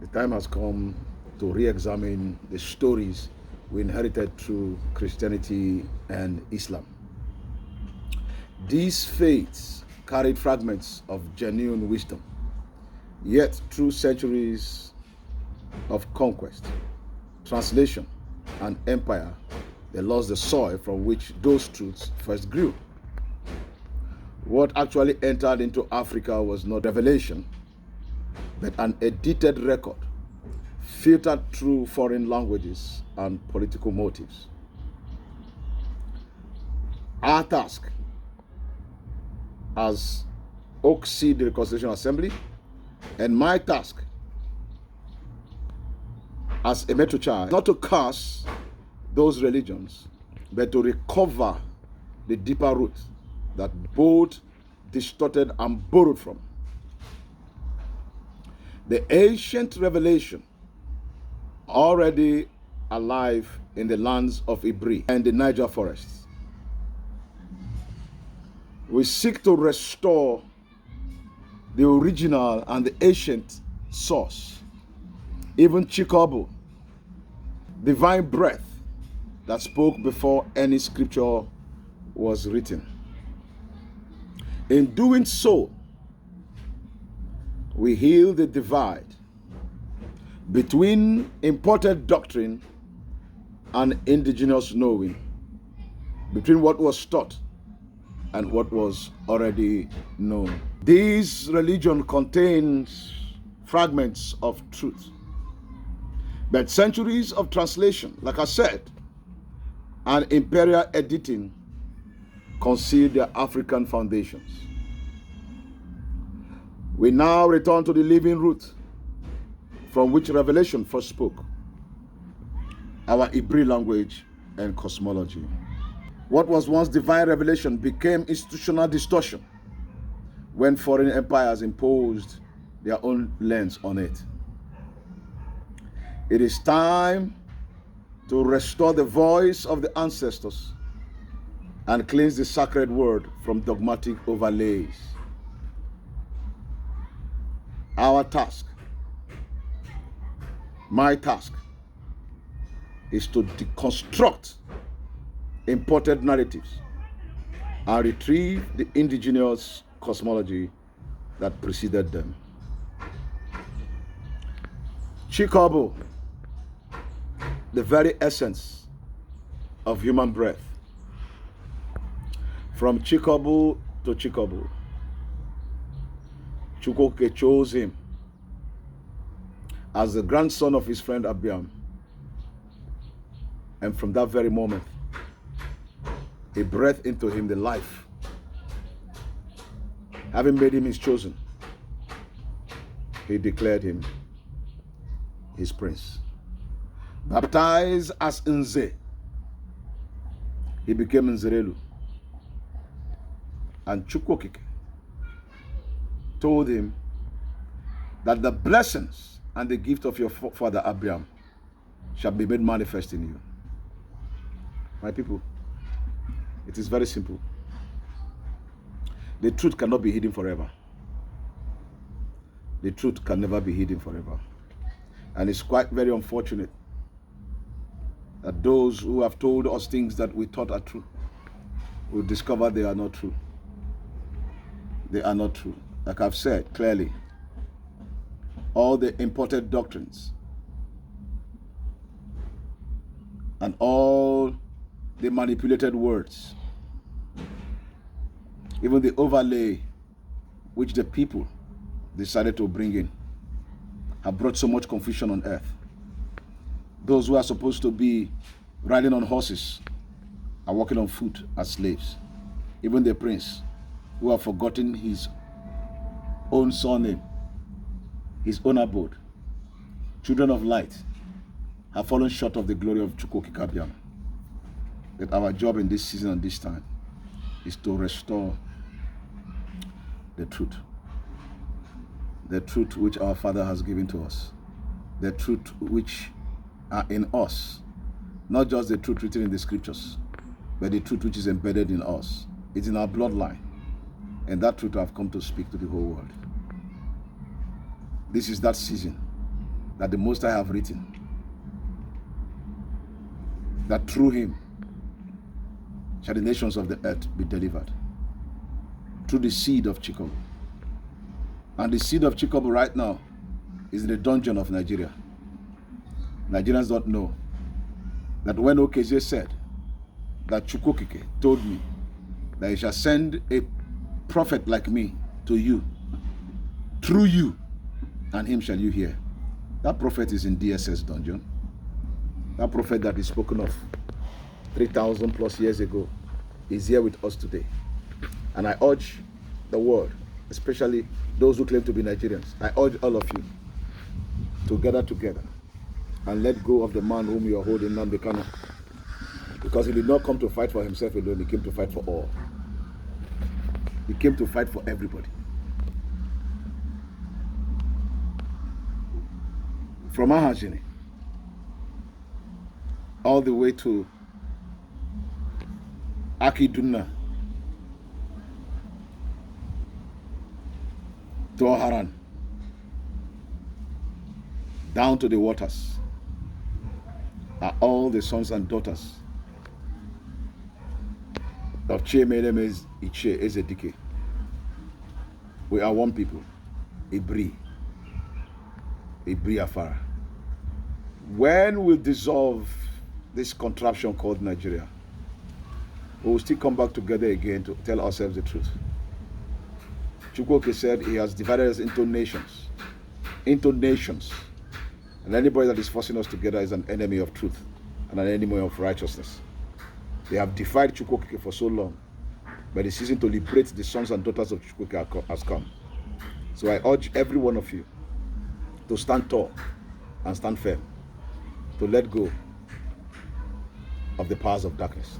The time has come to re-examine the stories we inherited through Christianity and Islam. These faiths carried fragments of genuine wisdom, yet through centuries of conquest, translation, and empire, they lost the soil from which those truths first grew. What actually entered into Africa was not revelation, but an edited record, filtered through foreign languages and political motives. Our task as Oak Seed Reconciliation Assembly, and my task as a metro child, not to curse those religions, but to recover the deeper root that both distorted and borrowed from. The ancient revelation already alive in the lands of Ibri and the Niger forests. We seek to restore the original and the ancient source, even Chikobu, divine breath that spoke before any scripture was written. In doing so, we heal the divide between imported doctrine and indigenous knowing, between what was taught and what was already known. This religion contains fragments of truth, but centuries of translation, like I said, and imperial editing conceal their African foundations. We now return to the living root from which revelation first spoke, our Ibri language and cosmology. What was once divine revelation became institutional distortion when foreign empires imposed their own lens on it. It is time to restore the voice of the ancestors and cleanse the sacred word from dogmatic overlays. Our task, my task, is to deconstruct imported narratives and retrieve the indigenous cosmology that preceded them. Chikobu, the very essence of human breath. From Chikobu to Chikobu, Chukwuokike chose him as the grandson of his friend Abiam. And from that very moment, he breathed into him the life. Having made him his chosen, he declared him his prince. Baptized as Nze, he became Nzerelu. And Chukwuokike told him that the blessings and the gift of your father Abraham shall be made manifest in you. My people, it is very simple. The truth cannot be hidden forever. The truth can never be hidden forever. And it's quite very unfortunate that those who have told us things that we thought are true will discover they are not true. They are not true. Like I've said clearly, all the imported doctrines and all the manipulated words, even the overlay which the people decided to bring in, have brought so much confusion on earth. Those who are supposed to be riding on horses are walking on foot as slaves. Even the prince, who have forgotten his own surname, his own abode, children of light, have fallen short of the glory of Chukwuokike Abiam. That our job in this season and this time is to restore the truth which our Father has given to us, the truth which are in us, not just the truth written in the scriptures, but the truth which is embedded in us. It's in our bloodline, and that truth I've come to speak to the whole world. This is that season that the Most High have written, that through him shall the nations of the earth be delivered, through the seed of Chikobu. And the seed of Chikobu right now is in the dungeon of Nigeria. Nigerians don't know that when Okezie said that Chukwokike told me that he shall send a prophet like me to you, through you, and him shall you hear. That prophet is in DSS dungeon. That prophet that is spoken of 3,000 plus years ago is here with us today. And I urge the world, especially those who claim to be Nigerians, I urge all of you to gather together and let go of the man whom you are holding, Nnamdi Kanu. Because he did not come to fight for himself alone, he came to fight for all. He came to fight for everybody. From Ahajini all the way to Akiduna, to Oharan, down to the waters, are all the sons and daughters of Chiemelemez Iche Ezedike. We are one people, Ibri Afara. When we dissolve this contraption called Nigeria, we will still come back together again to tell ourselves the truth. Chukwuoke said he has divided us into nations. And anybody that is forcing us together is an enemy of truth and an enemy of righteousness. They have defied Chukwuoke for so long, but the season to liberate the sons and daughters of Chukwuoke has come. So I urge every one of you to stand tall and stand firm, to let go of the powers of darkness.